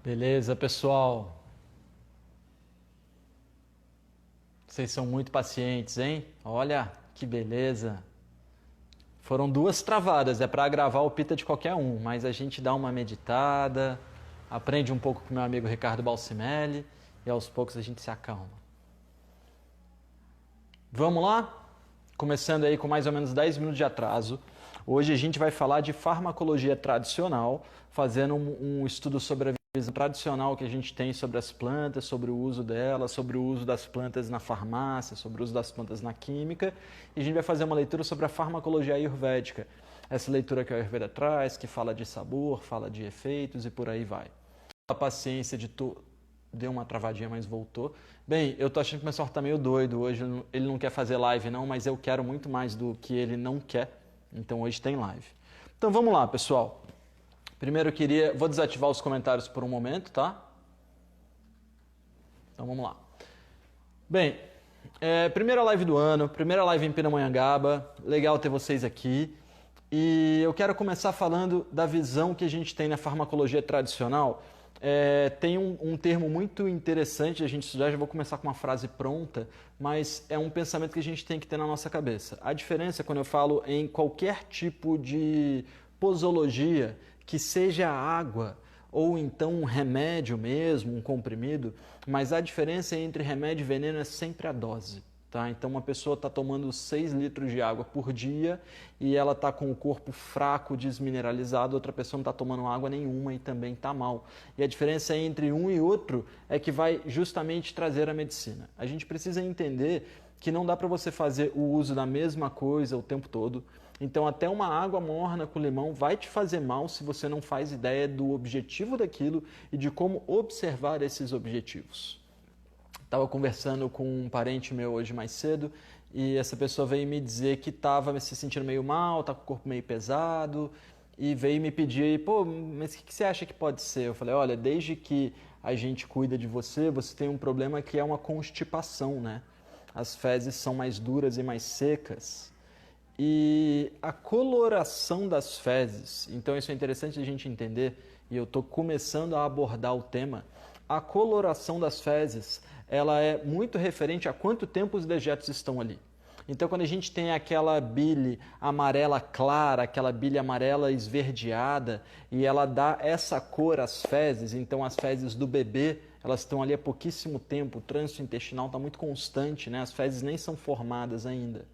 Beleza, pessoal? Vocês são muito pacientes, hein? Olha, que beleza! Foram duas travadas, é para gravar o pita de qualquer um, mas a gente dá uma meditada, aprende um pouco com meu amigo Ricardo Balsimelli e aos poucos a gente se acalma. Vamos lá? Começando aí com mais ou menos 10 minutos de atraso. Hoje a gente vai falar de farmacologia tradicional, fazendo um estudo sobre a visão tradicional que a gente tem sobre as plantas, sobre o uso delas, sobre o uso das plantas na farmácia, sobre o uso das plantas na química. E a gente vai fazer uma leitura sobre a farmacologia ayurvédica. Essa leitura que a Ayurveda traz, que fala de sabor, fala de efeitos e por aí vai. A paciência de deu uma travadinha, mas voltou. Bem, eu tô achando que o meu senhor tá meio doido hoje, ele não quer fazer live não, mas eu quero muito mais do que ele não quer, então hoje tem live. Então vamos lá, pessoal. Primeiro eu vou desativar os comentários por um momento, tá? Então vamos lá. Bem, primeira live do ano, primeira live em Pindamonhangaba, legal ter vocês aqui. E eu quero começar falando da visão que a gente tem na farmacologia tradicional. Tem um termo muito interessante de a gente estudar, já vou começar com uma frase pronta, mas é um pensamento que a gente tem que ter na nossa cabeça. A diferença quando eu falo em qualquer tipo de posologia, que seja água ou então um remédio mesmo, um comprimido, mas a diferença entre remédio e veneno é sempre a dose. Tá? Então uma pessoa está tomando 6 litros de água por dia e ela está com o corpo fraco, desmineralizado, outra pessoa não está tomando água nenhuma e também está mal. E a diferença entre um e outro é que vai justamente trazer a medicina. A gente precisa entender que não dá para você fazer o uso da mesma coisa o tempo todo. Então até uma água morna com limão vai te fazer mal se você não faz ideia do objetivo daquilo e de como observar esses objetivos. Estava conversando com um parente meu hoje mais cedo e essa pessoa veio me dizer que estava se sentindo meio mal, está com o corpo meio pesado e veio me pedir, pô, mas o que você acha que pode ser? Eu falei, olha, desde que a gente cuida de você, você tem um problema que é uma constipação, né? As fezes são mais duras e mais secas. E a coloração das fezes, então isso é interessante a gente entender, e eu estou começando a abordar o tema. A coloração das fezes, ela é muito referente a quanto tempo os dejetos estão ali. Então quando a gente tem aquela bile amarela clara, aquela bile amarela esverdeada, e ela dá essa cor às fezes, então as fezes do bebê, elas estão ali há pouquíssimo tempo, o trânsito intestinal está muito constante, né? As fezes nem são formadas ainda.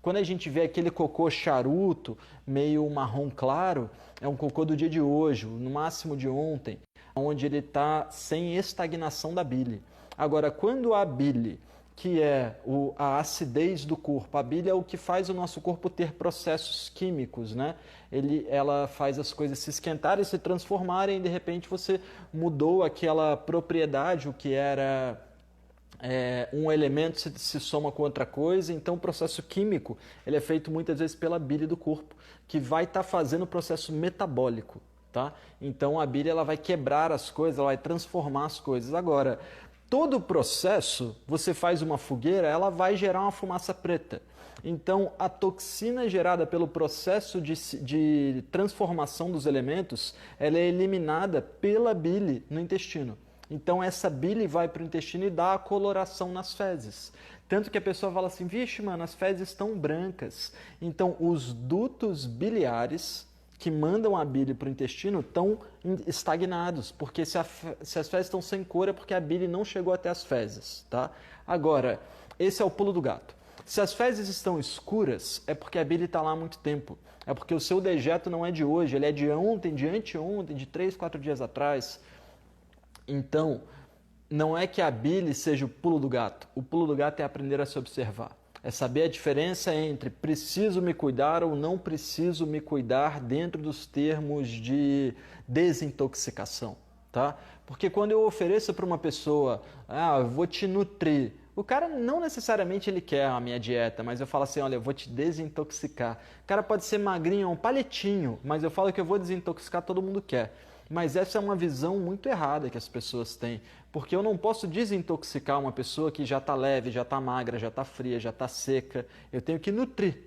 Quando a gente vê aquele cocô charuto, meio marrom claro, é um cocô do dia de hoje, no máximo de ontem, onde ele está sem estagnação da bile. Agora, quando a bile, que é a acidez do corpo, a bile é o que faz o nosso corpo ter processos químicos, né? Ela faz as coisas se esquentarem, se transformarem, e de repente você mudou aquela propriedade, o que era... um elemento se soma com outra coisa, então o processo químico ele é feito muitas vezes pela bile do corpo, que vai estar fazendo o processo metabólico. Tá? Então a bile ela vai quebrar as coisas, ela vai transformar as coisas. Agora, todo o processo, você faz uma fogueira, ela vai gerar uma fumaça preta. Então a toxina gerada pelo processo de transformação dos elementos, ela é eliminada pela bile no intestino. Então essa bile vai para o intestino e dá a coloração nas fezes. Tanto que a pessoa fala assim, vixe, mano, as fezes estão brancas. Então os dutos biliares que mandam a bile para o intestino estão estagnados, porque se as fezes estão sem cor é porque a bile não chegou até as fezes. Tá? Agora, esse é o pulo do gato. Se as fezes estão escuras, é porque a bile está lá há muito tempo. É porque o seu dejeto não é de hoje, ele é de ontem, de anteontem, de 3, 4 dias atrás. Então, não é que a bile seja o pulo do gato. O pulo do gato é aprender a se observar. É saber a diferença entre preciso me cuidar ou não preciso me cuidar dentro dos termos de desintoxicação. Tá? Porque quando eu ofereço para uma pessoa, eu vou te nutrir, o cara não necessariamente ele quer a minha dieta, mas eu falo assim, olha, eu vou te desintoxicar. O cara pode ser magrinho, um palitinho, mas eu falo que eu vou desintoxicar, todo mundo quer. Mas essa é uma visão muito errada que as pessoas têm, porque eu não posso desintoxicar uma pessoa que já está leve, já está magra, já está fria, já está seca. Eu tenho que nutrir.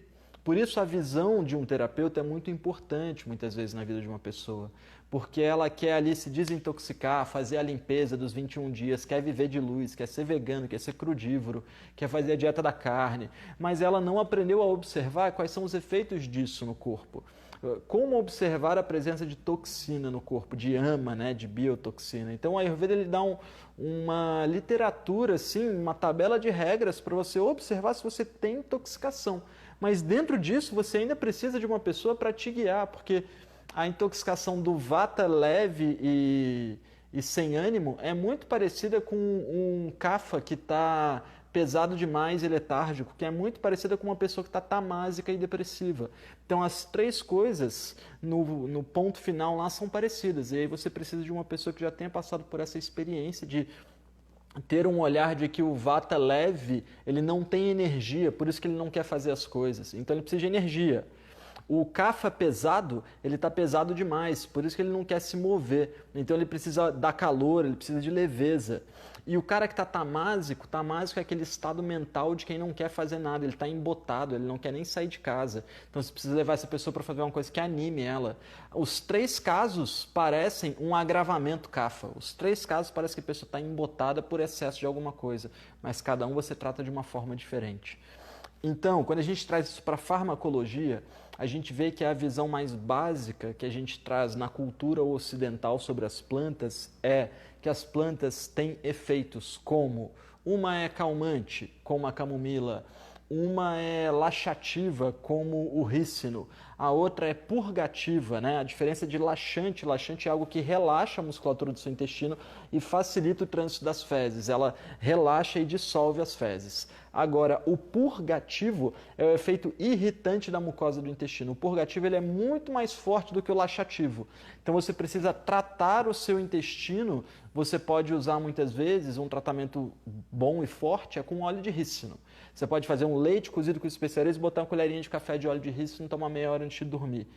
Por isso a visão de um terapeuta é muito importante muitas vezes na vida de uma pessoa, porque ela quer ali se desintoxicar, fazer a limpeza dos 21 dias, quer viver de luz, quer ser vegano, quer ser crudívoro, quer fazer a dieta da carne, mas ela não aprendeu a observar quais são os efeitos disso no corpo. Como observar a presença de toxina no corpo, de ama, né, de biotoxina. Então o Ayurveda ele dá uma literatura, assim, uma tabela de regras para você observar se você tem intoxicação. Mas dentro disso você ainda precisa de uma pessoa para te guiar, porque a intoxicação do vata leve e sem ânimo é muito parecida com um kapha que está pesado demais e letárgico, que é muito parecida com uma pessoa que está tamásica e depressiva. Então as três coisas no ponto final lá são parecidas, e aí você precisa de uma pessoa que já tenha passado por essa experiência de ter um olhar de que o vata leve, ele não tem energia, por isso que ele não quer fazer as coisas. Então ele precisa de energia. O kapha pesado, ele está pesado demais, por isso que ele não quer se mover. Então ele precisa dar calor, ele precisa de leveza. E o cara que está tamásico é aquele estado mental de quem não quer fazer nada, ele está embotado, ele não quer nem sair de casa. Então você precisa levar essa pessoa para fazer uma coisa que anime ela. Os três casos parecem um agravamento kapha. Os três casos parecem que a pessoa está embotada por excesso de alguma coisa, mas cada um você trata de uma forma diferente. Então, quando a gente traz isso para a farmacologia, a gente vê que a visão mais básica que a gente traz na cultura ocidental sobre as plantas é que as plantas têm efeitos como uma é calmante, como a camomila, uma é laxativa, como o rícino, a outra é purgativa, né? A diferença de laxante é algo que relaxa a musculatura do seu intestino e facilita o trânsito das fezes, ela relaxa e dissolve as fezes. Agora, o purgativo é o efeito irritante da mucosa do intestino. O purgativo ele é muito mais forte do que o laxativo. Então você precisa tratar o seu intestino, você pode usar muitas vezes um tratamento bom e forte com óleo de rícino. Você pode fazer um leite cozido com especiarias e botar uma colherinha de café de óleo de rícino e tomar meia hora antes de dormir.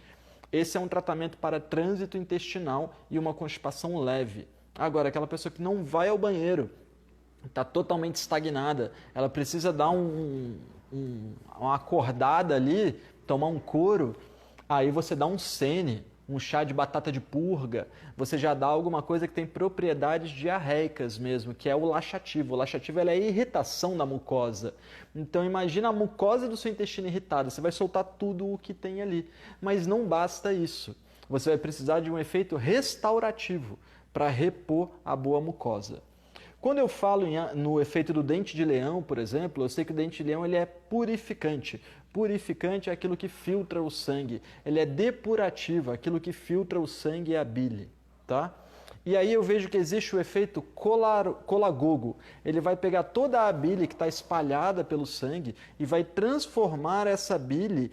Esse é um tratamento para trânsito intestinal e uma constipação leve. Agora, aquela pessoa que não vai ao banheiro, está totalmente estagnada, ela precisa dar uma acordada ali, tomar um couro, aí você dá um sene, um chá de batata de purga, você já dá alguma coisa que tem propriedades diarreicas mesmo, que é o laxativo. O laxativo é a irritação da mucosa. Então imagina a mucosa do seu intestino irritada, você vai soltar tudo o que tem ali. Mas não basta isso, você vai precisar de um efeito restaurativo para repor a boa mucosa. Quando eu falo no efeito do dente de leão, por exemplo, eu sei que o dente de leão ele é purificante. Purificante é aquilo que filtra o sangue. Ele é depurativo, aquilo que filtra o sangue e a bile. Tá? E aí eu vejo que existe o efeito colagogo. Ele vai pegar toda a bile que está espalhada pelo sangue e vai transformar essa bile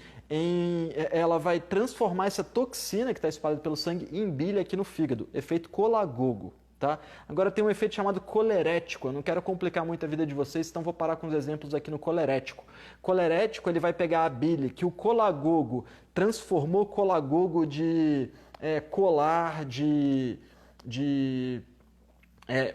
ela vai transformar essa toxina que está espalhada pelo sangue em bile aqui no fígado. Efeito colagogo. Tá? Agora tem um efeito chamado colerético, eu não quero complicar muito a vida de vocês, então vou parar com os exemplos aqui no colerético. Colerético ele vai pegar a bile que o colagogo transformou colagogo de colar, de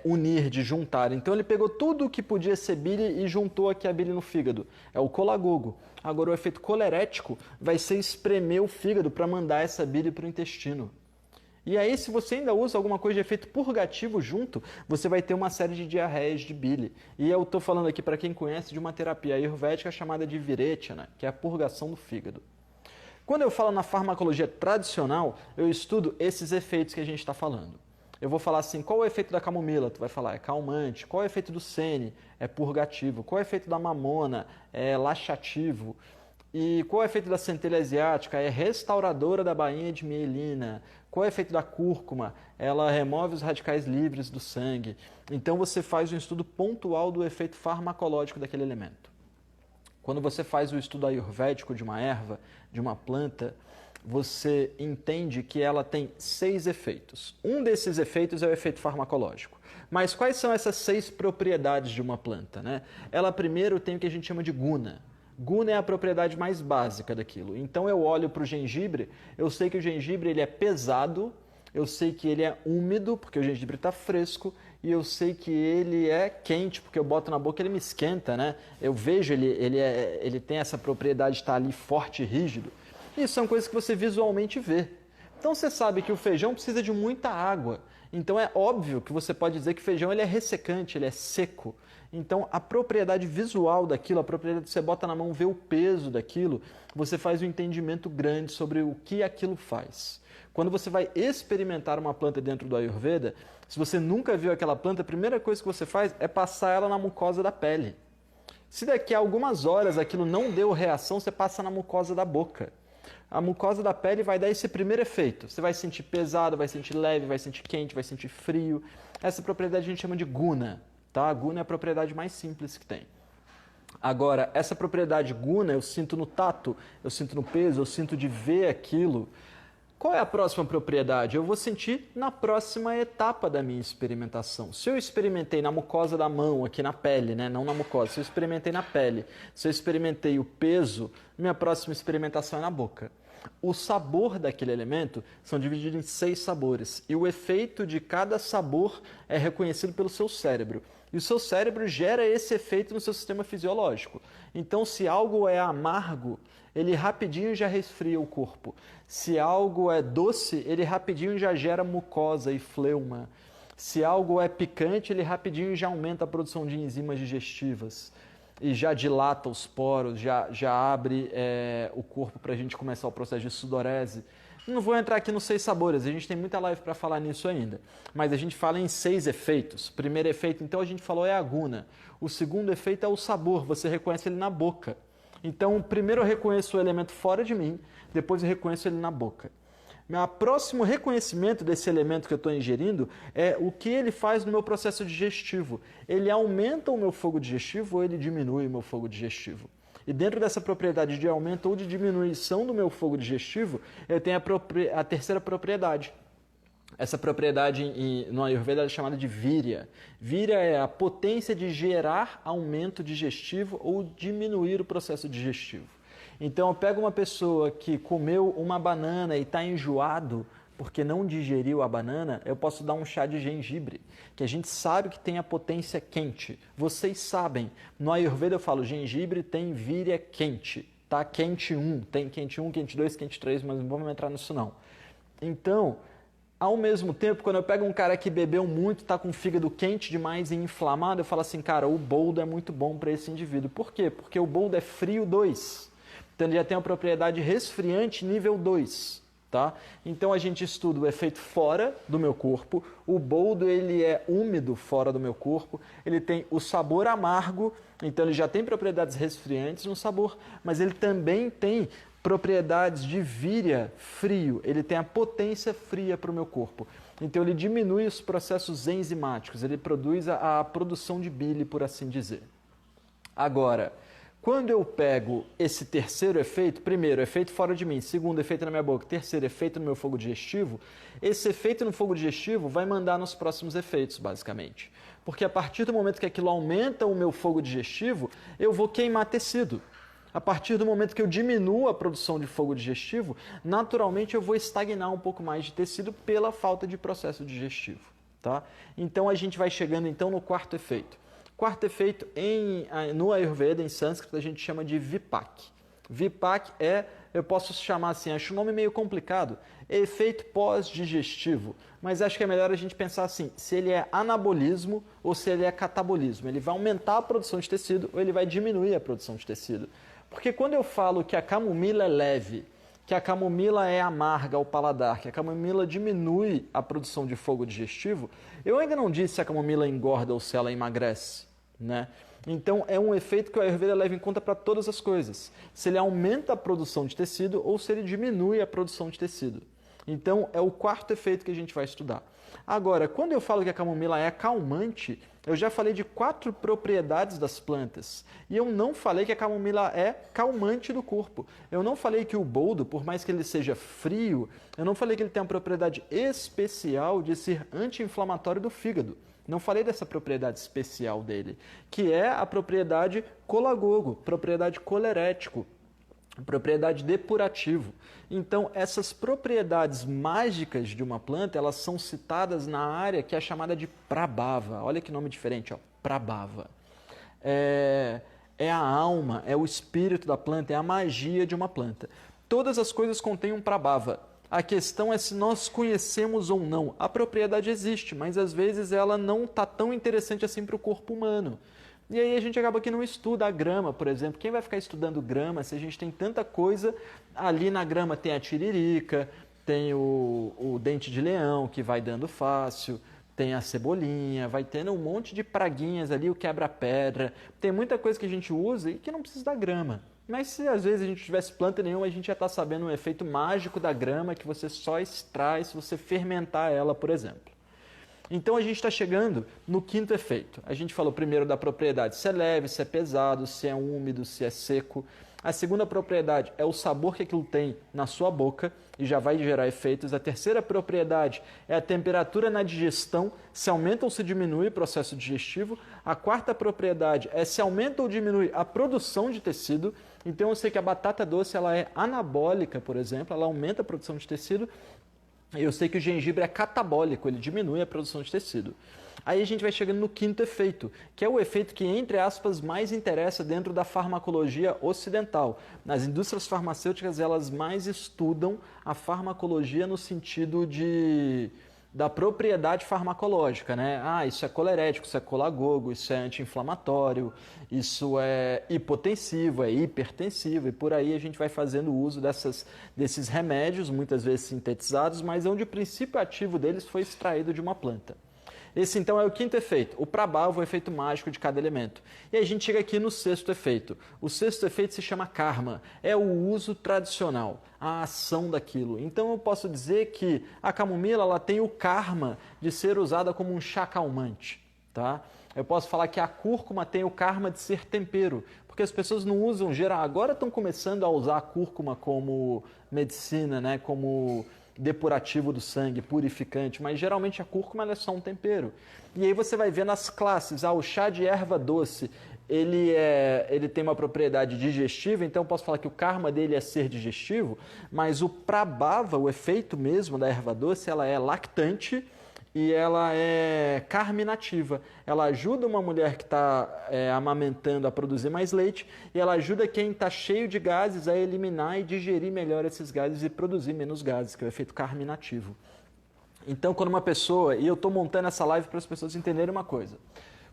unir, de juntar. Então ele pegou tudo o que podia ser bile e juntou aqui a bile no fígado. É o colagogo. Agora o efeito colerético vai ser espremer o fígado para mandar essa bile para o intestino. E aí, se você ainda usa alguma coisa de efeito purgativo junto, você vai ter uma série de diarreias de bile. E eu estou falando aqui, para quem conhece, de uma terapia ayurvédica chamada de Virechana, que é a purgação do fígado. Quando eu falo na farmacologia tradicional, eu estudo esses efeitos que a gente está falando. Eu vou falar assim, qual é o efeito da camomila? Tu vai falar, é calmante. Qual é o efeito do sene? É purgativo. Qual é o efeito da mamona? É laxativo. E qual é o efeito da centelha asiática? É restauradora da bainha de mielina. Qual é o efeito da cúrcuma? Ela remove os radicais livres do sangue. Então você faz um estudo pontual do efeito farmacológico daquele elemento. Quando você faz o estudo ayurvédico de uma erva, de uma planta, você entende que ela tem 6 efeitos. Um desses efeitos é o efeito farmacológico. Mas quais são essas 6 propriedades de uma planta, né? Ela primeiro tem o que a gente chama de guna. Guna é a propriedade mais básica daquilo. Então eu olho para o gengibre, eu sei que o gengibre ele é pesado, eu sei que ele é úmido, porque o gengibre está fresco, e eu sei que ele é quente, porque eu boto na boca e ele me esquenta, né? Eu vejo ele tem essa propriedade de estar ali forte e rígido. Isso são coisas que você visualmente vê. Então você sabe que o feijão precisa de muita água. Então é óbvio que você pode dizer que o feijão ele é ressecante, ele é seco. Então a propriedade visual daquilo, a propriedade que você bota na mão, vê o peso daquilo, você faz um entendimento grande sobre o que aquilo faz. Quando você vai experimentar uma planta dentro do Ayurveda, se você nunca viu aquela planta, a primeira coisa que você faz é passar ela na mucosa da pele. Se daqui a algumas horas aquilo não deu reação, você passa na mucosa da boca. A mucosa da pele vai dar esse primeiro efeito. Você vai sentir pesado, vai sentir leve, vai sentir quente, vai sentir frio. Essa propriedade a gente chama de guna. Tá? A guna é a propriedade mais simples que tem. Agora, essa propriedade guna eu sinto no tato, eu sinto no peso, eu sinto de ver aquilo. Qual é a próxima propriedade? Eu vou sentir na próxima etapa da minha experimentação. Se eu experimentei na mucosa da mão, aqui na pele, né? Não na mucosa, se eu experimentei na pele, se eu experimentei o peso, minha próxima experimentação é na boca. O sabor daquele elemento são divididos em 6 sabores e o efeito de cada sabor é reconhecido pelo seu cérebro. E o seu cérebro gera esse efeito no seu sistema fisiológico. Então, se algo é amargo, ele rapidinho já resfria o corpo. Se algo é doce, ele rapidinho já gera mucosa e fleuma. Se algo é picante, ele rapidinho já aumenta a produção de enzimas digestivas. E já dilata os poros, já abre o corpo para a gente começar o processo de sudorese. Não vou entrar aqui nos 6 sabores, a gente tem muita live para falar nisso ainda. Mas a gente fala em 6 efeitos. O primeiro efeito, então, a gente falou é a guna. O segundo efeito é o sabor, você reconhece ele na boca. Então, primeiro eu reconheço o elemento fora de mim, depois eu reconheço ele na boca. O próximo reconhecimento desse elemento que eu estou ingerindo é o que ele faz no meu processo digestivo. Ele aumenta o meu fogo digestivo ou ele diminui o meu fogo digestivo? E dentro dessa propriedade de aumento ou de diminuição do meu fogo digestivo, eu tenho a terceira propriedade. Essa propriedade no Ayurveda é chamada de Virya. Virya é a potência de gerar aumento digestivo ou diminuir o processo digestivo. Então eu pego uma pessoa que comeu uma banana e está enjoado porque não digeriu a banana, eu posso dar um chá de gengibre, que a gente sabe que tem a potência quente. Vocês sabem, no Ayurveda eu falo, gengibre tem Virya quente, tá? Quente 1, tem quente 1, quente 2, quente 3, mas não vamos entrar nisso não. Então, ao mesmo tempo, quando eu pego um cara que bebeu muito, está com o fígado quente demais e inflamado, eu falo assim, cara, o boldo é muito bom para esse indivíduo. Por quê? Porque o boldo é frio 2. Então ele já tem a propriedade resfriante nível 2. Tá? Então a gente estuda o efeito fora do meu corpo, o boldo ele é úmido fora do meu corpo, ele tem o sabor amargo, então ele já tem propriedades resfriantes no sabor, mas ele também tem propriedades de Virya frio, ele tem a potência fria para o meu corpo. Então ele diminui os processos enzimáticos, ele produz a produção de bile, por assim dizer. Agora, quando eu pego esse terceiro efeito, primeiro, efeito fora de mim, segundo, efeito na minha boca, terceiro, efeito no meu fogo digestivo, esse efeito no fogo digestivo vai mandar nos próximos efeitos, basicamente. Porque a partir do momento que aquilo aumenta o meu fogo digestivo, eu vou queimar tecido. A partir do momento que eu diminuo a produção de fogo digestivo, naturalmente eu vou estagnar um pouco mais de tecido pela falta de processo digestivo. Tá? Então a gente vai chegando então no quarto efeito. Quarto efeito, no Ayurveda, em sânscrito, a gente chama de Vipak. Vipak eu posso chamar assim, acho o nome meio complicado, é efeito pós-digestivo, mas acho que é melhor a gente pensar assim, se ele é anabolismo ou se ele é catabolismo. Ele vai aumentar a produção de tecido ou ele vai diminuir a produção de tecido. Porque quando eu falo que a camomila é leve, que a camomila é amarga ao paladar, que a camomila diminui a produção de fogo digestivo, eu ainda não disse se a camomila engorda ou se ela emagrece. Né? Então é um efeito que o Ayurveda leva em conta para todas as coisas. Se ele aumenta a produção de tecido ou se ele diminui a produção de tecido. Então é o quarto efeito que a gente vai estudar. Agora, quando eu falo que a camomila é calmante, eu já falei de 4 propriedades das plantas. E eu não falei que a camomila é calmante do corpo. Eu não falei que o boldo, por mais que ele seja frio, eu não falei que ele tem uma propriedade especial de ser anti-inflamatório do fígado. Não falei dessa propriedade especial dele, que é a propriedade colagogo, propriedade colerético. propriedade depurativo. Então, essas propriedades mágicas de uma planta, elas são citadas na área que é chamada de Prabhava. Olha que nome diferente, ó, Prabhava. É a alma, é o espírito da planta, é a magia de uma planta. Todas as coisas contêm um Prabhava. A questão é se nós conhecemos ou não. A propriedade existe, mas às vezes ela não está tão interessante assim para o corpo humano. E aí a gente acaba que não estuda a grama, por exemplo. Quem vai ficar estudando grama se a gente tem tanta coisa? Ali na grama tem a tiririca, tem o dente de leão que vai dando fácil, tem a cebolinha, vai tendo um monte de praguinhas ali, o quebra-pedra. Tem muita coisa que a gente usa e que não precisa da grama. Mas se às vezes a gente tivesse planta nenhuma, a gente já está sabendo um efeito mágico da grama que você só extrai se você fermentar ela, por exemplo. Então a gente está chegando no quinto efeito. A gente falou primeiro da propriedade, se é leve, se é pesado, se é úmido, se é seco. A segunda propriedade é o sabor que aquilo tem na sua boca e já vai gerar efeitos. A terceira propriedade é a temperatura na digestão, se aumenta ou se diminui o processo digestivo. A quarta propriedade é se aumenta ou diminui a produção de tecido. Então eu sei que a batata doce ela é anabólica, por exemplo, ela aumenta a produção de tecido. Eu sei que o gengibre é catabólico, ele diminui a produção de tecido. Aí a gente vai chegando no quinto efeito, que é o efeito que, entre aspas, mais interessa dentro da farmacologia ocidental. Nas indústrias farmacêuticas, elas mais estudam a farmacologia no sentido da propriedade farmacológica, né? Ah, isso é colerético, isso é colagogo, isso é anti-inflamatório, isso é hipotensivo, é hipertensivo, e por aí a gente vai fazendo uso desses remédios, muitas vezes sintetizados, mas onde o princípio ativo deles foi extraído de uma planta. Esse então é o quinto efeito, o Prabhava, o efeito mágico de cada elemento. E aí a gente chega aqui no sexto efeito. O sexto efeito se chama karma, é o uso tradicional, a ação daquilo. Então eu posso dizer que a camomila ela tem o karma de ser usada como um chá calmante. Tá? Eu posso falar que a cúrcuma tem o karma de ser tempero, porque as pessoas não usam geral. Agora estão começando a usar a cúrcuma como medicina, né? Como depurativo do sangue, purificante, mas geralmente a cúrcuma é só um tempero. E aí você vai ver nas classes, o chá de erva doce, ele tem uma propriedade digestiva, então eu posso falar que o karma dele é ser digestivo, mas o Prabhava, o efeito mesmo da erva doce, ela é lactante e ela é carminativa. Ela ajuda uma mulher que está amamentando a produzir mais leite e ela ajuda quem está cheio de gases a eliminar e digerir melhor esses gases e produzir menos gases, que é o efeito carminativo. Então, quando uma pessoa, e eu estou montando essa live para as pessoas entenderem uma coisa,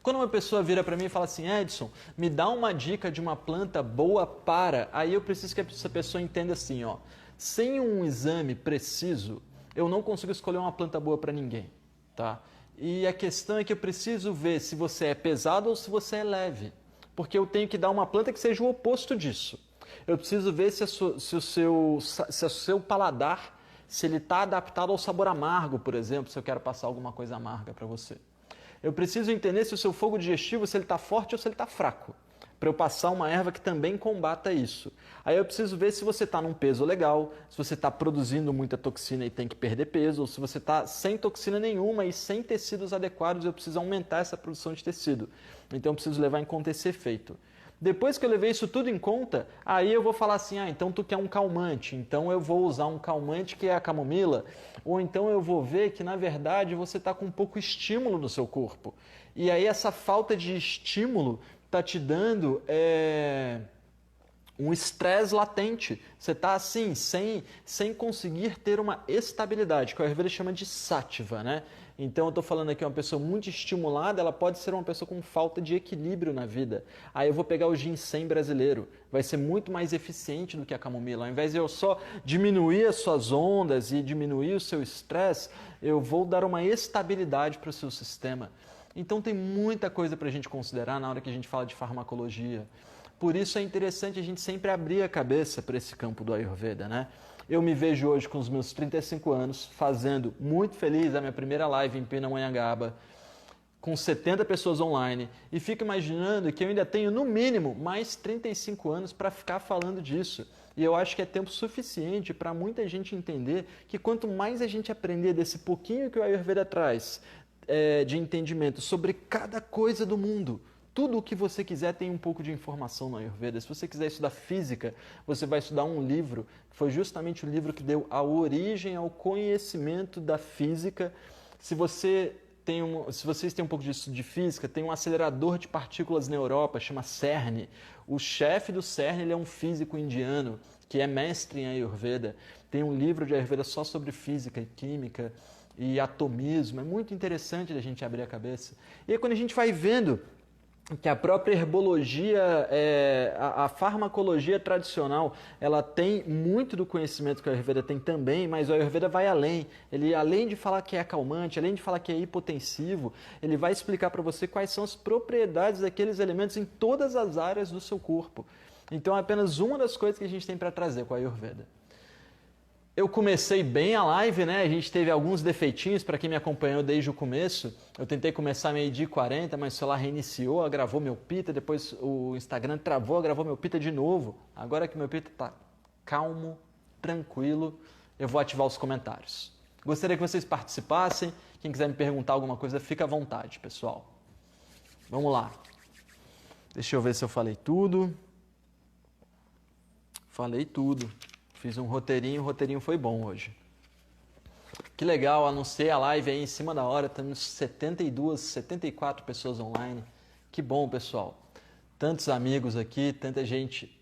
quando uma pessoa vira para mim e fala assim, Edson, me dá uma dica de uma planta boa para... Aí eu preciso que essa pessoa entenda assim, ó, sem um exame preciso, eu não consigo escolher uma planta boa para ninguém. Tá? E a questão é que eu preciso ver se você é pesado ou se você é leve, porque eu tenho que dar uma planta que seja o oposto disso. Eu preciso ver se o seu paladar, se ele está adaptado ao sabor amargo, por exemplo, se eu quero passar alguma coisa amarga para você. Eu preciso entender se o seu fogo digestivo, se ele está forte ou se ele está fraco, para eu passar uma erva que também combata isso. Aí eu preciso ver se você está num peso legal, se você está produzindo muita toxina e tem que perder peso, ou se você está sem toxina nenhuma e sem tecidos adequados, eu preciso aumentar essa produção de tecido. Então eu preciso levar em conta esse efeito. Depois que eu levei isso tudo em conta, aí eu vou falar assim, então tu quer um calmante, então eu vou usar um calmante que é a camomila, ou então eu vou ver que na verdade você está com pouco estímulo no seu corpo. E aí essa falta de estímulo está te dando um estresse latente. Você está assim, sem conseguir ter uma estabilidade, que o Ayurveda chama de sattva, né? Então eu estou falando aqui uma pessoa muito estimulada, ela pode ser uma pessoa com falta de equilíbrio na vida. Aí eu vou pegar o ginseng brasileiro, vai ser muito mais eficiente do que a camomila. Ao invés de eu só diminuir as suas ondas e diminuir o seu estresse, eu vou dar uma estabilidade para o seu sistema. Então tem muita coisa para a gente considerar na hora que a gente fala de farmacologia. Por isso é interessante a gente sempre abrir a cabeça para esse campo do Ayurveda, né? Eu me vejo hoje com os meus 35 anos, fazendo muito feliz a minha primeira live em Pindamonhangaba, com 70 pessoas online, e fico imaginando que eu ainda tenho, no mínimo, mais 35 anos para ficar falando disso. E eu acho que é tempo suficiente para muita gente entender que quanto mais a gente aprender desse pouquinho que o Ayurveda traz, de entendimento sobre cada coisa do mundo, tudo o que você quiser tem um pouco de informação no Ayurveda. Se você quiser estudar física, você vai estudar um livro, que foi justamente o livro que deu a origem ao conhecimento da física. Se vocês têm um pouco de estudo de física, tem um acelerador de partículas na Europa, chama CERN. O chefe do CERN ele é um físico indiano, que é mestre em Ayurveda. Tem um livro de Ayurveda só sobre física e química e atomismo. É muito interessante a gente abrir a cabeça. E aí, quando a gente vai vendo que a própria herbologia, a farmacologia tradicional, ela tem muito do conhecimento que a Ayurveda tem também, mas o Ayurveda vai além. Ele, além de falar que é acalmante, além de falar que é hipotensivo, ele vai explicar para você quais são as propriedades daqueles elementos em todas as áreas do seu corpo. Então é apenas uma das coisas que a gente tem para trazer com a Ayurveda. Eu comecei bem a live, né? A gente teve alguns defeitinhos para quem me acompanhou desde o começo. Eu tentei começar meio-dia e 40, mas o celular reiniciou, gravou meu pita, depois o Instagram travou, gravou meu pita de novo. Agora que meu pita está calmo, tranquilo, eu vou ativar os comentários. Gostaria que vocês participassem. Quem quiser me perguntar alguma coisa, fica à vontade, pessoal. Vamos lá. Deixa eu ver se eu falei tudo. Falei tudo. Fiz um roteirinho, o roteirinho foi bom hoje. Que legal, anunciei a live aí em cima da hora, temos 72, 74 pessoas online. Que bom, pessoal. Tantos amigos aqui, tanta gente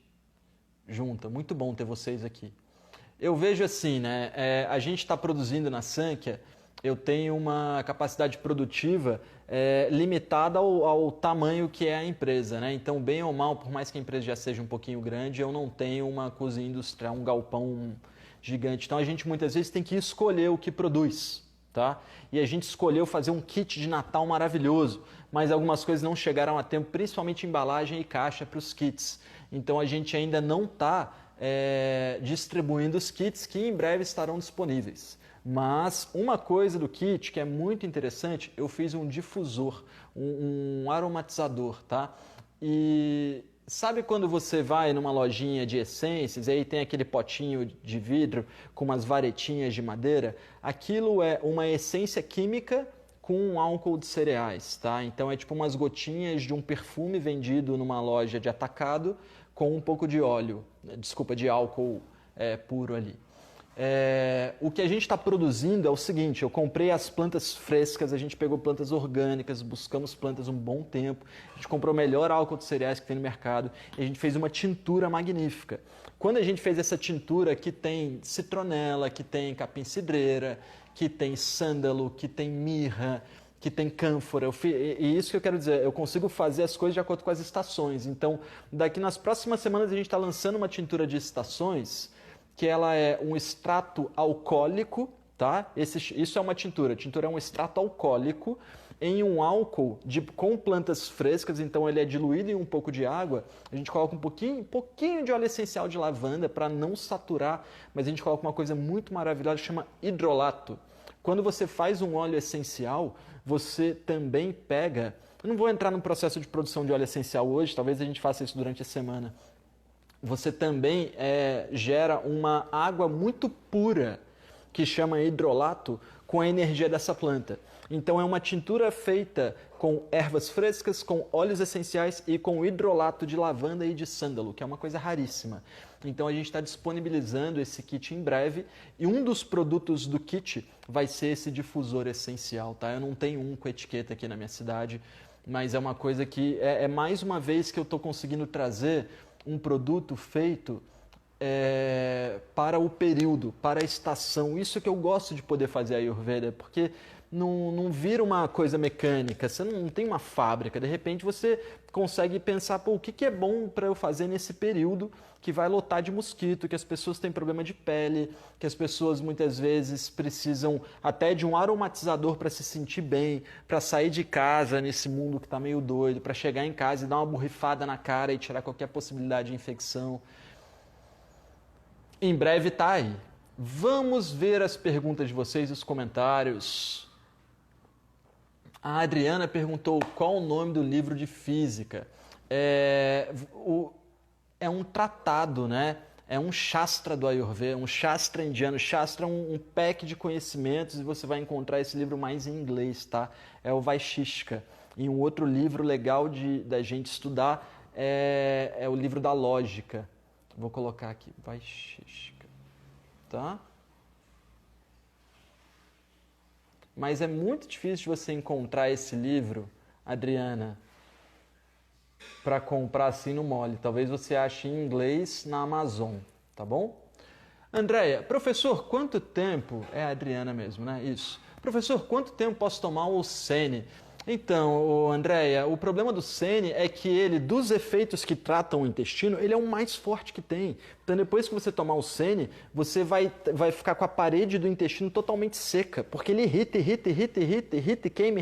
junta. Muito bom ter vocês aqui. Eu vejo assim, né? A gente está produzindo na Sankhya, eu tenho uma capacidade produtiva limitada ao tamanho que é a empresa, né? Então, bem ou mal, por mais que a empresa já seja um pouquinho grande, eu não tenho uma cozinha industrial, um galpão gigante. Então, a gente muitas vezes tem que escolher o que produz, tá? E a gente escolheu fazer um kit de Natal maravilhoso, mas algumas coisas não chegaram a tempo, principalmente embalagem e caixa para os kits. Então, a gente ainda não está distribuindo os kits que em breve estarão disponíveis. Mas uma coisa do kit que é muito interessante, eu fiz um difusor, um aromatizador, tá? E sabe quando você vai numa lojinha de essências e aí tem aquele potinho de vidro com umas varetinhas de madeira? Aquilo é uma essência química com um álcool de cereais, tá? Então é tipo umas gotinhas de um perfume vendido numa loja de atacado com um pouco de óleo, de álcool puro ali. O que a gente está produzindo é o seguinte, eu comprei as plantas frescas, a gente pegou plantas orgânicas, buscamos plantas um bom tempo, a gente comprou o melhor álcool de cereais que tem no mercado e a gente fez uma tintura magnífica. Quando a gente fez essa tintura que tem citronela, que tem capim-cidreira, que tem sândalo, que tem mirra, que tem cânfora, e isso que eu quero dizer, eu consigo fazer as coisas de acordo com as estações. Então, daqui nas próximas semanas a gente está lançando uma tintura de estações, que ela é um extrato alcoólico, tá? Isso é uma tintura. A tintura é um extrato alcoólico em um álcool com plantas frescas, então ele é diluído em um pouco de água. A gente coloca um pouquinho de óleo essencial de lavanda para não saturar, mas a gente coloca uma coisa muito maravilhosa, chama hidrolato. Quando você faz um óleo essencial, você também pega... Eu não vou entrar no processo de produção de óleo essencial hoje, talvez a gente faça isso durante a semana. Você também gera uma água muito pura, que chama hidrolato, com a energia dessa planta. Então é uma tintura feita com ervas frescas, com óleos essenciais e com hidrolato de lavanda e de sândalo, que é uma coisa raríssima. Então a gente está disponibilizando esse kit em breve e um dos produtos do kit vai ser esse difusor essencial, tá? Eu não tenho um com etiqueta aqui na minha cidade, mas é uma coisa que é mais uma vez que eu estou conseguindo trazer um produto feito para o período, para a estação. Isso que eu gosto de poder fazer a Ayurveda, porque não vira uma coisa mecânica, você não tem uma fábrica, de repente você consegue pensar, pô, o que é bom para eu fazer nesse período que vai lotar de mosquito, que as pessoas têm problema de pele, que as pessoas muitas vezes precisam até de um aromatizador para se sentir bem, para sair de casa nesse mundo que está meio doido, para chegar em casa e dar uma borrifada na cara e tirar qualquer possibilidade de infecção. Em breve tá aí. Vamos ver as perguntas de vocês, os comentários. A Adriana perguntou qual o nome do livro de física. É um tratado, né? É um Shastra do Ayurveda, um Shastra indiano. Shastra é um pack de conhecimentos e você vai encontrar esse livro mais em inglês, tá? É o Vaishishka. E um outro livro legal da gente estudar é o livro da lógica. Vou colocar aqui, Vaisheshika, tá? Mas é muito difícil de você encontrar esse livro, Adriana, para comprar assim no mole. Talvez você ache em inglês na Amazon, tá bom? Andréia, professor, quanto tempo... É a Adriana mesmo, né? Isso. Professor, quanto tempo posso tomar o Sene? Então, Andréia, o problema do Sene é que ele, dos efeitos que tratam o intestino, ele é o mais forte que tem. Então, depois que você tomar o Sene, você vai ficar com a parede do intestino totalmente seca, porque ele irrita, queima,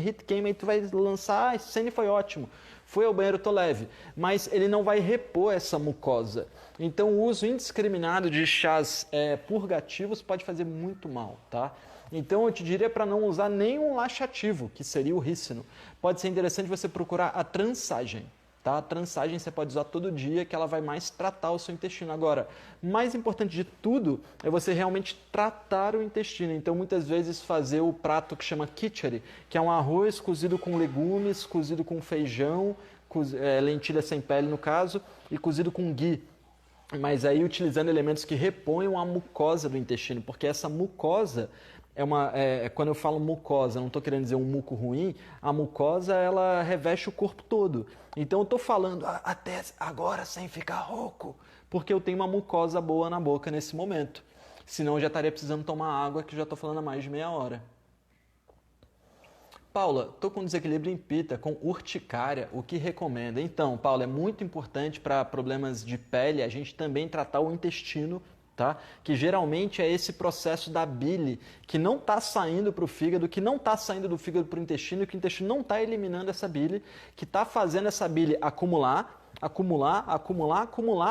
e tu vai lançar, esse Sene foi ótimo. Foi ao banheiro, tô leve. Mas ele não vai repor essa mucosa. Então, o uso indiscriminado de chás purgativos pode fazer muito mal, tá? Então, eu te diria para não usar nenhum laxativo, que seria o rícino. Pode ser interessante você procurar a transagem, tá? A transagem você pode usar todo dia, que ela vai mais tratar o seu intestino. Agora, mais importante de tudo é você realmente tratar o intestino. Então, muitas vezes fazer o prato que chama khichdi, que é um arroz cozido com legumes, cozido com feijão, lentilha sem pele no caso, e cozido com ghee. Mas aí utilizando elementos que reponham a mucosa do intestino, porque essa mucosa quando eu falo mucosa, não estou querendo dizer um muco ruim, a mucosa ela reveste o corpo todo. Então eu estou falando até agora sem ficar rouco, porque eu tenho uma mucosa boa na boca nesse momento. Senão eu já estaria precisando tomar água, que já estou falando há mais de meia hora. Paula, estou com desequilíbrio em pita, com urticária, o que recomenda? Então, Paula, é muito importante para problemas de pele a gente também tratar o intestino, tá? Que geralmente é esse processo da bile que não está saindo para o fígado, que não está saindo do fígado para o intestino, e que o intestino não está eliminando essa bile, que está fazendo essa bile acumular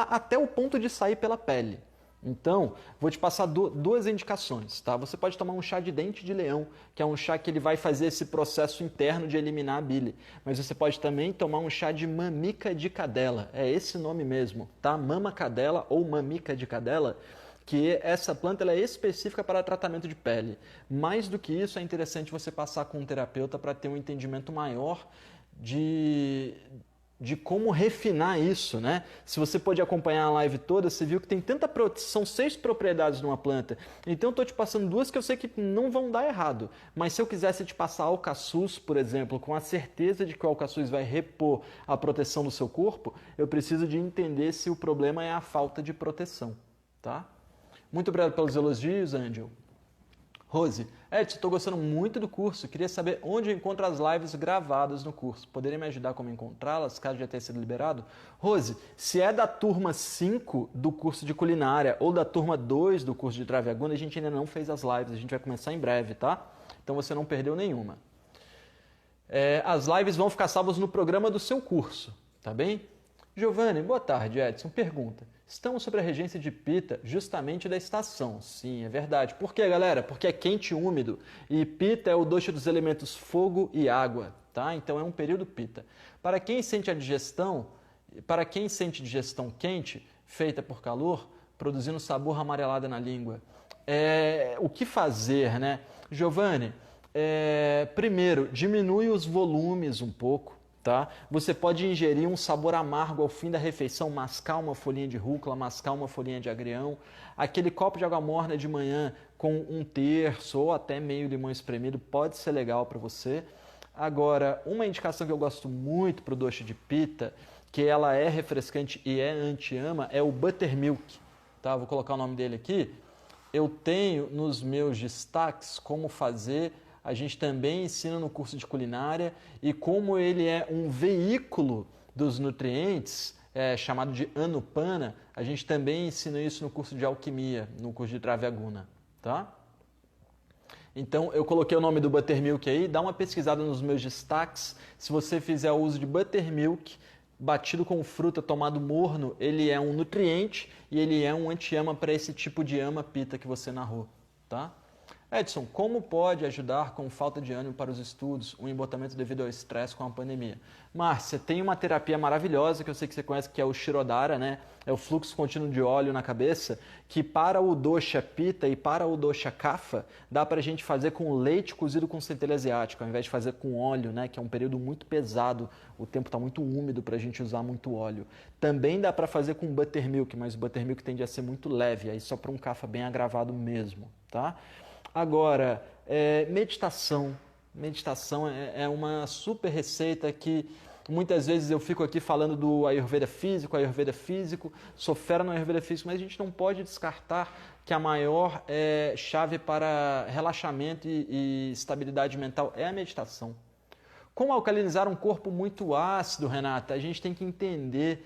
até o ponto de sair pela pele. Então, vou te passar duas indicações, tá? Você pode tomar um chá de dente de leão, que é um chá que ele vai fazer esse processo interno de eliminar a bile. Mas você pode também tomar um chá de mamica de cadela, é esse nome mesmo, tá? Mama cadela ou mamica de cadela, que essa planta ela é específica para tratamento de pele. Mais do que isso, é interessante você passar com um terapeuta para ter um entendimento maior de como refinar isso, né? Se você pode acompanhar a live toda, você viu que tem são 6 propriedades numa planta. Então eu estou te passando 2 que eu sei que não vão dar errado. Mas se eu quisesse te passar alcaçuz, por exemplo, com a certeza de que o alcaçuz vai repor a proteção do seu corpo, eu preciso de entender se o problema é a falta de proteção, tá? Muito obrigado pelos elogios, Angel. Rose, Edson, estou gostando muito do curso. Queria saber onde eu encontro as lives gravadas no curso. Poderia me ajudar como encontrá-las, caso já tenha sido liberado? Rose, se é da turma 5 do curso de culinária ou da turma 2 do curso de Trave Aguda, a gente ainda não fez as lives. A gente vai começar em breve, tá? Então você não perdeu nenhuma. As lives vão ficar salvas no programa do seu curso, tá bem? Giovanni, boa tarde, Edson. Pergunta. Estamos sobre a regência de pita justamente da estação. Sim, é verdade. Por quê, galera? Porque é quente e úmido. E pita é o dosha dos elementos fogo e água, tá? Então é um período pita. Para quem sente digestão quente, feita por calor, produzindo sabor amarelado na língua. O que fazer, né? Giovanni, primeiro, diminui os volumes um pouco. Tá? Você pode ingerir um sabor amargo ao fim da refeição, mascar uma folhinha de rúcula, mascar uma folhinha de agrião, aquele copo de água morna de manhã com 1/3 ou até meio limão espremido pode ser legal para você. Agora, uma indicação que eu gosto muito para o doce de pita, que ela é refrescante e é anti-ama, é o buttermilk. Tá? Vou colocar o nome dele aqui. Eu tenho nos meus destaques como fazer. A gente também ensina no curso de culinária e como ele é um veículo dos nutrientes, chamado de Anupana, a gente também ensina isso no curso de alquimia, no curso de Trave Aguda, tá? Então, eu coloquei o nome do buttermilk aí, dá uma pesquisada nos meus destaques. Se você fizer o uso de buttermilk, batido com fruta, tomado morno, ele é um nutriente e ele é um anti-ama para esse tipo de ama pita que você narrou, tá? Edson, como pode ajudar com falta de ânimo para os estudos, o embotamento devido ao estresse com a pandemia? Márcia, tem uma terapia maravilhosa que eu sei que você conhece, que é o Shirodara, né? É o fluxo contínuo de óleo na cabeça, que para o dosha Pitta e para o dosha Kapha, dá para a gente fazer com leite cozido com centelha asiática, ao invés de fazer com óleo, né? Que é um período muito pesado, o tempo está muito úmido para a gente usar muito óleo. Também dá para fazer com buttermilk, mas o buttermilk tende a ser muito leve, aí só para um Kapha bem agravado mesmo, tá? Agora, meditação. Meditação é uma super receita que muitas vezes eu fico aqui falando do Ayurveda físico, sou fera no Ayurveda físico, mas a gente não pode descartar que a maior chave para relaxamento e estabilidade mental é a meditação. Como alcalinizar um corpo muito ácido, Renata? A gente tem que entender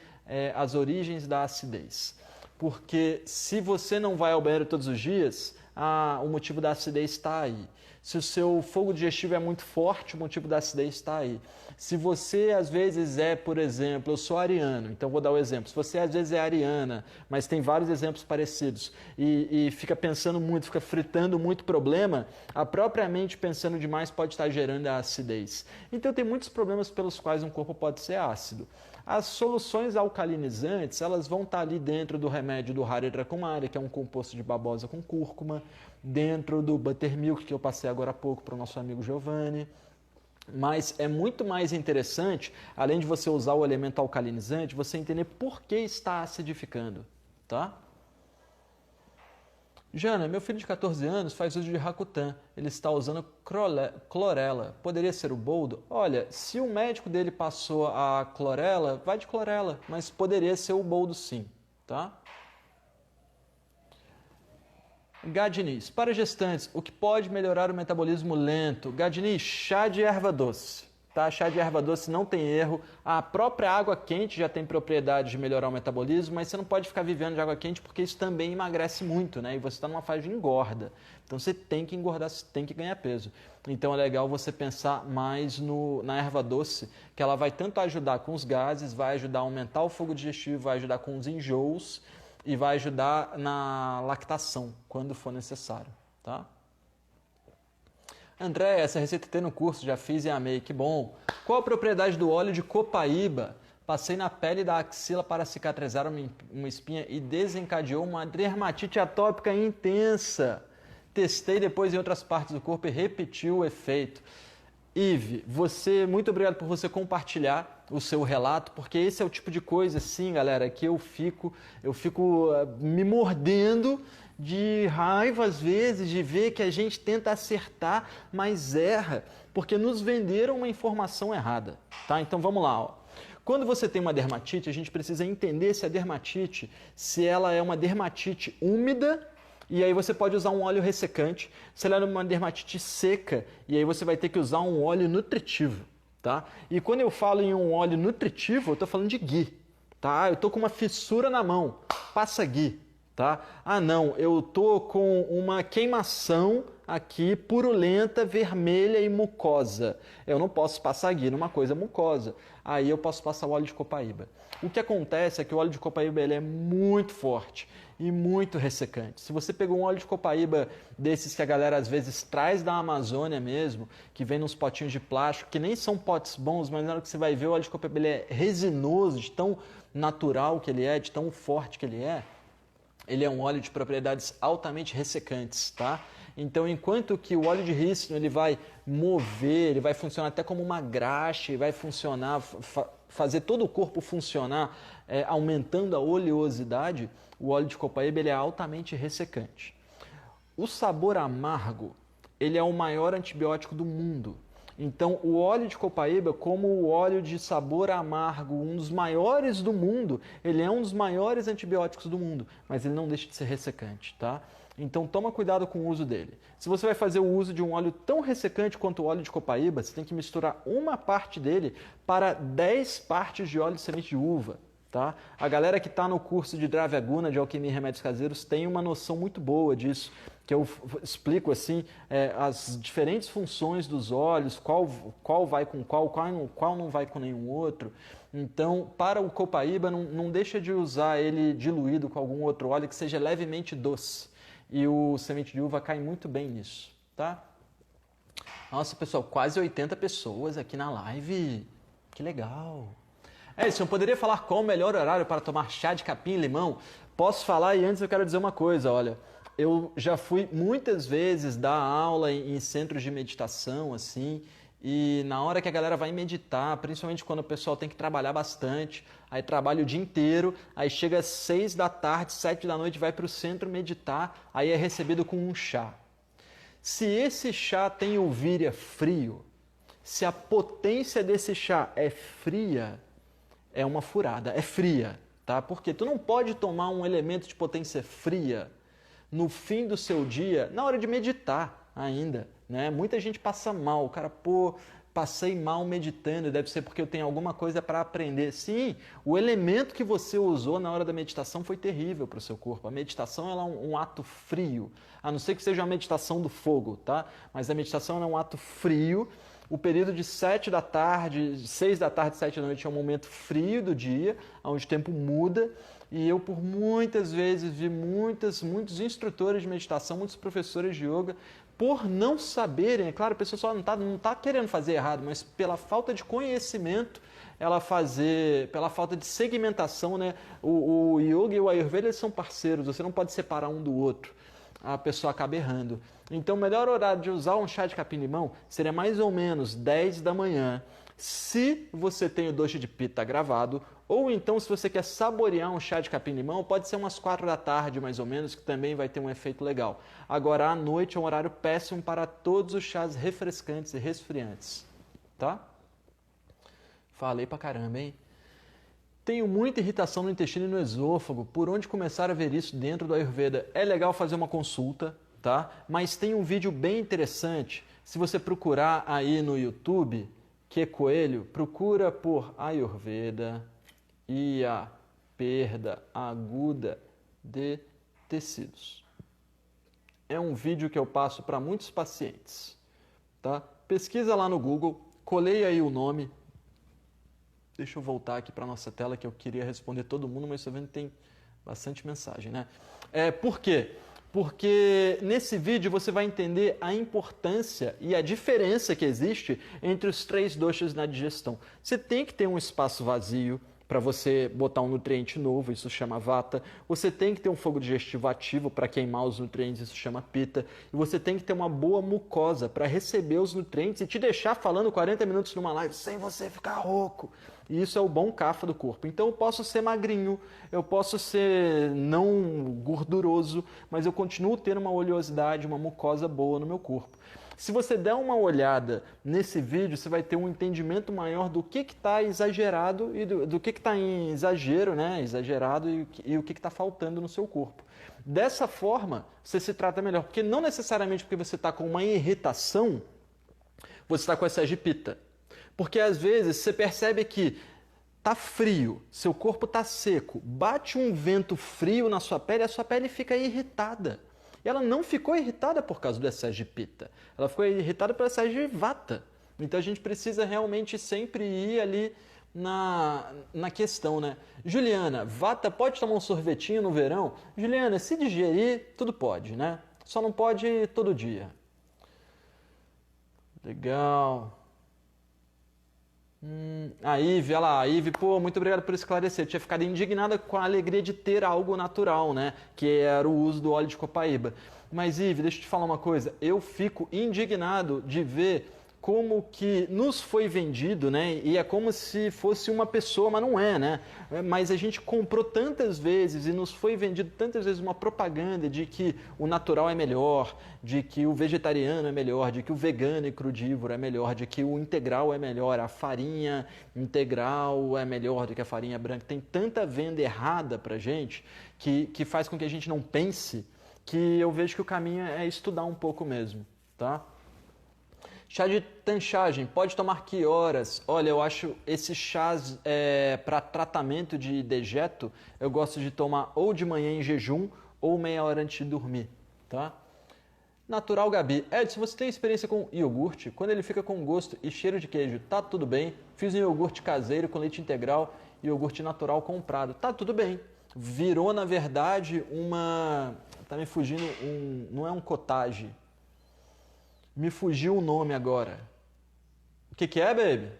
as origens da acidez. Porque se você não vai ao banheiro todos os dias, o motivo da acidez está aí. Se o seu fogo digestivo é muito forte, o motivo da acidez está aí. Se você às vezes por exemplo, eu sou ariano, então vou dar o exemplo. Se você às vezes é ariana, mas tem vários exemplos parecidos e fica pensando muito, fica fritando muito problema, a própria mente pensando demais pode estar gerando a acidez. Então tem muitos problemas pelos quais um corpo pode ser ácido. As soluções alcalinizantes, elas vão estar ali dentro do remédio do Haridrata Kumari, que é um composto de babosa com cúrcuma, dentro do buttermilk, que eu passei agora há pouco para o nosso amigo Giovanni. Mas é muito mais interessante, além de você usar o elemento alcalinizante, você entender por que está acidificando, tá? Jana, meu filho de 14 anos faz uso de Rakutan. Ele está usando clorela. Poderia ser o boldo? Olha, se o médico dele passou a clorela, vai de clorela, mas poderia ser o boldo sim, tá? Gadniz, para gestantes, o que pode melhorar o metabolismo lento? Gadniz, chá de erva doce. Tá? Chá de erva doce não tem erro. A própria água quente já tem propriedade de melhorar o metabolismo, mas você não pode ficar vivendo de água quente porque isso também emagrece muito, né? E você está numa fase de engorda. Então você tem que engordar, você tem que ganhar peso. Então é legal você pensar mais na erva doce, que ela vai tanto ajudar com os gases, vai ajudar a aumentar o fogo digestivo, vai ajudar com os enjoos e vai ajudar na lactação, quando for necessário, tá? André, essa receita tem no curso, já fiz e amei, que bom. Qual a propriedade do óleo de copaíba? Passei na pele da axila para cicatrizar uma espinha e desencadeou uma dermatite atópica intensa. Testei depois em outras partes do corpo e repetiu o efeito. Ive, muito obrigado por você compartilhar o seu relato, porque esse é o tipo de coisa, assim, galera, que eu fico me mordendo de raiva, às vezes, de ver que a gente tenta acertar, mas erra, porque nos venderam uma informação errada, tá? Então, vamos lá, ó. Quando você tem uma dermatite, a gente precisa entender se a dermatite, se ela é uma dermatite úmida, e aí você pode usar um óleo ressecante, se ela é uma dermatite seca, e aí você vai ter que usar um óleo nutritivo, tá? E quando eu falo em um óleo nutritivo, eu estou falando de ghee, tá? Eu estou com uma fissura na mão, passa ghee, tá? Ah não, eu estou com uma queimação aqui purulenta, vermelha e mucosa. Eu não posso passar ghee numa coisa mucosa, aí eu posso passar o óleo de copaíba. O que acontece é que o óleo de copaíba ele é muito forte e muito ressecante. Se você pegou um óleo de copaíba desses que a galera às vezes traz da Amazônia mesmo, que vem nos potinhos de plástico, que nem são potes bons, mas na hora que você vai ver o óleo de copaíba ele é resinoso, de tão natural que ele é, de tão forte que ele é um óleo de propriedades altamente ressecantes, tá? Então, enquanto que o óleo de rícino ele vai mover, ele vai funcionar até como uma graxa, vai funcionar, fazer todo o corpo funcionar, aumentando a oleosidade, o óleo de copaíba ele é altamente ressecante. O sabor amargo, ele é o maior antibiótico do mundo. Então, o óleo de copaíba, como o óleo de sabor amargo, um dos maiores do mundo, ele é um dos maiores antibióticos do mundo, mas ele não deixa de ser ressecante, tá? Então, toma cuidado com o uso dele. Se você vai fazer o uso de um óleo tão ressecante quanto o óleo de copaíba, você tem que misturar uma parte dele para 10 partes de óleo de semente de uva, tá? A galera que está no curso de Dravya Guna, de Alquimia e Remédios Caseiros, tem uma noção muito boa disso, que eu explico assim, as diferentes funções dos óleos, qual vai com qual não vai com nenhum outro. Então, para o copaíba, não deixa de usar ele diluído com algum outro óleo que seja levemente doce. E o semente de uva cai muito bem nisso, tá? Nossa, pessoal, quase 80 pessoas aqui na live. Que legal. É isso, eu poderia falar qual o melhor horário para tomar chá de capim e limão? Posso falar e antes eu quero dizer uma coisa, olha. Eu já fui muitas vezes dar aula em centros de meditação, assim, e na hora que a galera vai meditar, principalmente quando o pessoal tem que trabalhar bastante, aí trabalha o dia inteiro, aí chega às 6 da tarde, 7 da noite, vai para o centro meditar, aí é recebido com um chá. Se esse chá tem uvíria frio, se a potência desse chá é fria, é uma furada, é fria, tá? Porque tu não pode tomar um elemento de potência fria no fim do seu dia, na hora de meditar ainda, né? Muita gente passa mal, o cara, pô, passei mal meditando, deve ser porque eu tenho alguma coisa para aprender. Sim, o elemento que você usou na hora da meditação foi terrível para o seu corpo. A meditação ela é um ato frio, a não ser que seja uma meditação do fogo, tá? Mas a meditação é um ato frio. O período de 7 da tarde, 6 da tarde, 7 da noite é um momento frio do dia, onde o tempo muda. E eu, por muitas vezes, vi muitos instrutores de meditação, muitos professores de yoga, por não saberem, é claro, a pessoa só não tá querendo fazer errado, mas pela falta de conhecimento, pela falta de segmentação, né? O yoga e o ayurveda eles são parceiros, você não pode separar um do outro. A pessoa acaba errando. Então, o melhor horário de usar um chá de capim-limão seria mais ou menos 10 da manhã, se você tem o dosha de Pitta gravado, ou então se você quer saborear um chá de capim-limão, pode ser umas 4 da tarde mais ou menos, que também vai ter um efeito legal. Agora, à noite é um horário péssimo para todos os chás refrescantes e resfriantes, tá? Falei pra caramba, hein? Tenho muita irritação no intestino e no esôfago. Por onde começar a ver isso dentro do Ayurveda? É legal fazer uma consulta, tá? Mas tem um vídeo bem interessante. Se você procurar aí no YouTube, que Coelho, procura por Ayurveda e a perda aguda de tecidos. É um vídeo que eu passo para muitos pacientes, tá? Pesquisa lá no Google, coleia aí o nome. Deixa eu voltar aqui para a nossa tela, que eu queria responder todo mundo, mas estou vendo que tem bastante mensagem, né? Por quê? Porque nesse vídeo você vai entender a importância e a diferença que existe entre os 3 doshas na digestão. Você tem que ter um espaço vazio para você botar um nutriente novo, isso chama vata. Você tem que ter um fogo digestivo ativo para queimar os nutrientes, isso chama pitta. E você tem que ter uma boa mucosa para receber os nutrientes e te deixar falando 40 minutos numa live sem você ficar rouco. E isso é o bom kapha do corpo. Então eu posso ser magrinho, eu posso ser não gorduroso, mas eu continuo tendo uma oleosidade, uma mucosa boa no meu corpo. Se você der uma olhada nesse vídeo, você vai ter um entendimento maior do que está exagerado e do que está em exagero, né? Exagerado e o que está faltando no seu corpo. Dessa forma, você se trata melhor, porque não necessariamente porque você está com uma irritação, você está com excesso de pitta. Porque às vezes você percebe que tá frio, seu corpo tá seco, bate um vento frio na sua pele, a sua pele fica irritada. E ela não ficou irritada por causa do excesso de pitta, ela ficou irritada pelo excesso de vata. Então a gente precisa realmente sempre ir ali na questão, né? Juliana, vata pode tomar um sorvetinho no verão? Juliana, se digerir, tudo pode, né? Só não pode todo dia. Legal. A Ive, olha lá, a Ive, pô, muito obrigado por esclarecer. Eu tinha ficado indignada com a alegria de ter algo natural, né? Que era o uso do óleo de copaíba. Mas, Ive, deixa eu te falar uma coisa. Eu fico indignado de ver como que nos foi vendido, né? E é como se fosse uma pessoa, mas não é, né? Mas a gente comprou tantas vezes e nos foi vendido tantas vezes uma propaganda de que o natural é melhor, de que o vegetariano é melhor, de que o vegano e crudívoro é melhor, de que o integral é melhor, a farinha integral é melhor do que a farinha branca. Tem tanta venda errada pra gente que faz com que a gente não pense, que eu vejo que o caminho é estudar um pouco mesmo, tá? Chá de tanchagem, pode tomar que horas? Olha, eu acho esses chás para tratamento de dejeto, eu gosto de tomar ou de manhã em jejum ou meia hora antes de dormir, tá? Natural Gabi, Edson, você tem experiência com iogurte? Quando ele fica com gosto e cheiro de queijo, tá tudo bem? Fiz um iogurte caseiro com leite integral e iogurte natural comprado, tá tudo bem. Virou, na verdade, tá me fugindo, não é um cottage. Me fugiu o nome agora. O que é, baby?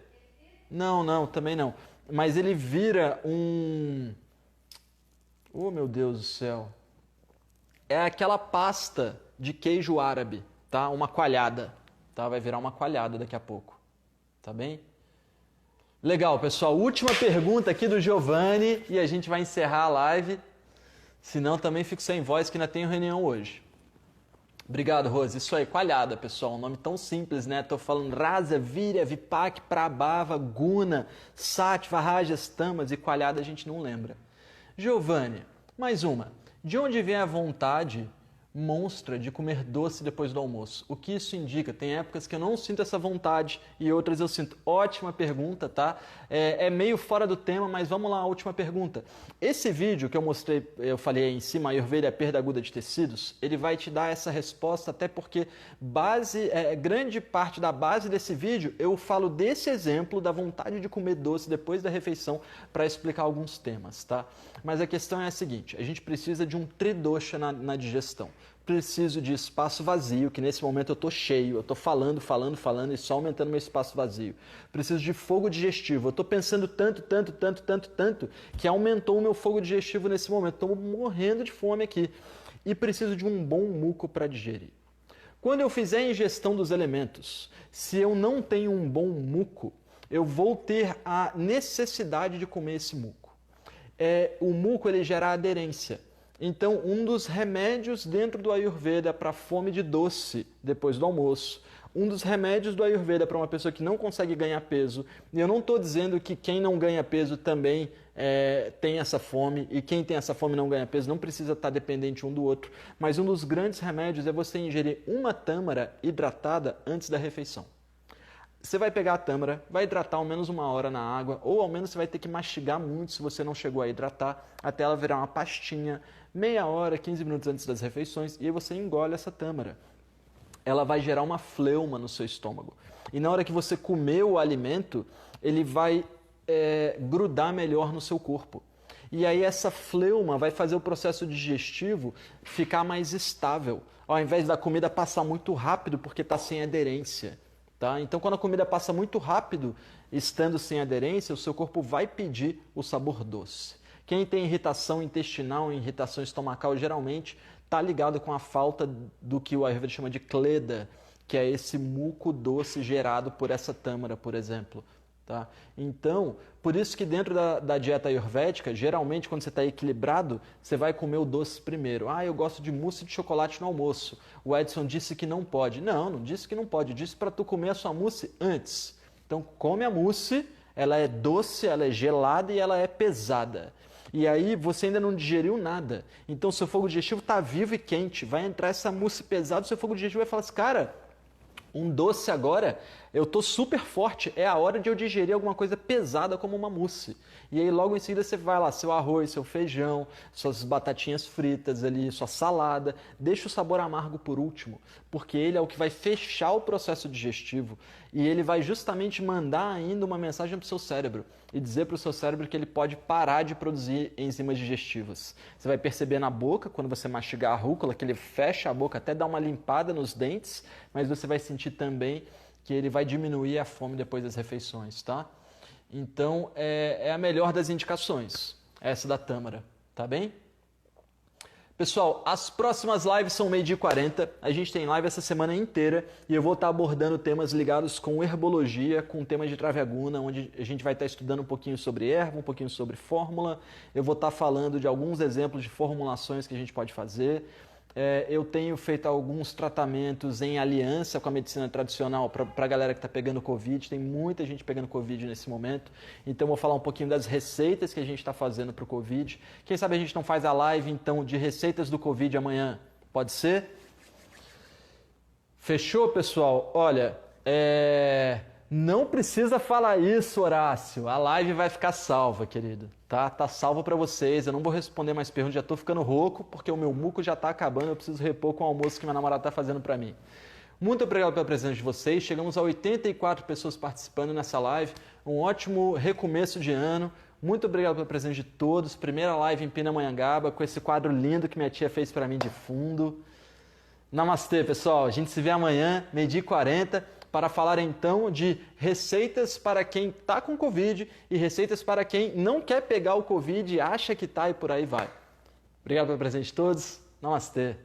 Não, também não. Mas ele vira um... Oh, meu Deus do céu. É aquela pasta de queijo árabe, tá? Uma coalhada, tá? Vai virar uma coalhada daqui a pouco, tá bem? Legal, pessoal. Última pergunta aqui do Giovanni e a gente vai encerrar a live. Senão também fico sem voz que ainda tenho reunião hoje. Obrigado, Rose. Isso aí, coalhada, pessoal. Um nome tão simples, né? Tô falando Rasa, Virya, Vipak, Prabhava, Guna, Sattva, Rajas, Tamas e coalhada a gente não lembra. Giovanni, mais uma. De onde vem a vontade monstra de comer doce depois do almoço? O que isso indica? Tem épocas que eu não sinto essa vontade e outras eu sinto. Ótima pergunta, tá? É meio fora do tema, mas vamos lá, a última pergunta. Esse vídeo que eu mostrei, eu falei aí em cima, Ayurveda, a perda aguda de tecidos, ele vai te dar essa resposta, até porque grande parte da base desse vídeo eu falo desse exemplo da vontade de comer doce depois da refeição para explicar alguns temas, tá? Mas a questão é a seguinte, a gente precisa de um tridosha na digestão. Preciso de espaço vazio, que nesse momento eu estou cheio, eu estou falando e só aumentando meu espaço vazio. Preciso de fogo digestivo, eu estou pensando tanto, que aumentou o meu fogo digestivo nesse momento. Estou morrendo de fome aqui. E preciso de um bom muco para digerir. Quando eu fizer a ingestão dos elementos, se eu não tenho um bom muco, eu vou ter a necessidade de comer esse muco. O muco ele gera aderência. Então, um dos remédios dentro do Ayurveda para fome de doce depois do almoço, um dos remédios do Ayurveda para uma pessoa que não consegue ganhar peso, e eu não estou dizendo que quem não ganha peso também tem essa fome, e quem tem essa fome e não ganha peso não precisa estar dependente um do outro, mas um dos grandes remédios é você ingerir uma tâmara hidratada antes da refeição. Você vai pegar a tâmara, vai hidratar ao menos 1 hora na água, ou ao menos você vai ter que mastigar muito se você não chegou a hidratar, até ela virar uma pastinha, meia hora, 15 minutos antes das refeições, e aí você engole essa tâmara. Ela vai gerar uma fleuma no seu estômago. E na hora que você comer o alimento, ele vai grudar melhor no seu corpo. E aí essa fleuma vai fazer o processo digestivo ficar mais estável, ao invés da comida passar muito rápido porque está sem aderência. Tá? Então, quando a comida passa muito rápido, estando sem aderência, o seu corpo vai pedir o sabor doce. Quem tem irritação intestinal, irritação estomacal, geralmente está ligado com a falta do que o Ayurveda chama de kleda, que é esse muco doce gerado por essa tâmara, por exemplo. Tá? Então, por isso que dentro da dieta ayurvédica, geralmente quando você está equilibrado, você vai comer o doce primeiro. Eu gosto de mousse de chocolate no almoço. O Edson disse que não pode. Não disse que não pode. Disse para tu comer a sua mousse antes. Então, come a mousse, ela é doce, ela é gelada e ela é pesada. E aí você ainda não digeriu nada. Então, seu fogo digestivo está vivo e quente. Vai entrar essa mousse pesada, seu fogo digestivo vai falar assim, cara, um doce agora, eu tô super forte, é a hora de eu digerir alguma coisa pesada como uma mousse. E aí logo em seguida você vai lá, seu arroz, seu feijão, suas batatinhas fritas ali, sua salada, deixa o sabor amargo por último, porque ele é o que vai fechar o processo digestivo e ele vai justamente mandar ainda uma mensagem para o seu cérebro e dizer para o seu cérebro que ele pode parar de produzir enzimas digestivas. Você vai perceber na boca, quando você mastigar a rúcula, que ele fecha a boca, até dá uma limpada nos dentes, mas você vai sentir também que ele vai diminuir a fome depois das refeições, tá? Então, é a melhor das indicações, essa da tâmara, tá bem? Pessoal, as próximas lives são 12h40, a gente tem live essa semana inteira e eu vou estar abordando temas ligados com herbologia, com temas de Travyaguna, onde a gente vai estar estudando um pouquinho sobre erva, um pouquinho sobre fórmula, eu vou estar falando de alguns exemplos de formulações que a gente pode fazer. Eu tenho feito alguns tratamentos em aliança com a medicina tradicional para a galera que está pegando Covid. Tem muita gente pegando Covid nesse momento. Então, eu vou falar um pouquinho das receitas que a gente está fazendo para o Covid. Quem sabe a gente não faz a live, então, de receitas do Covid amanhã? Pode ser? Fechou, pessoal? Olha, não precisa falar isso, Horácio. A live vai ficar salva, querido. Tá salvo para vocês. Eu não vou responder mais perguntas. Já estou ficando rouco porque o meu muco já está acabando. Eu preciso repor com o almoço que minha namorada está fazendo para mim. Muito obrigado pela presença de vocês. Chegamos a 84 pessoas participando nessa live. Um ótimo recomeço de ano. Muito obrigado pela presença de todos. Primeira live em Pindamonhangaba com esse quadro lindo que minha tia fez para mim de fundo. Namastê, pessoal. A gente se vê amanhã, 12h40, para falar então de receitas para quem está com Covid e receitas para quem não quer pegar o Covid e acha que está e por aí vai. Obrigado pelo presente de todos. Namastê.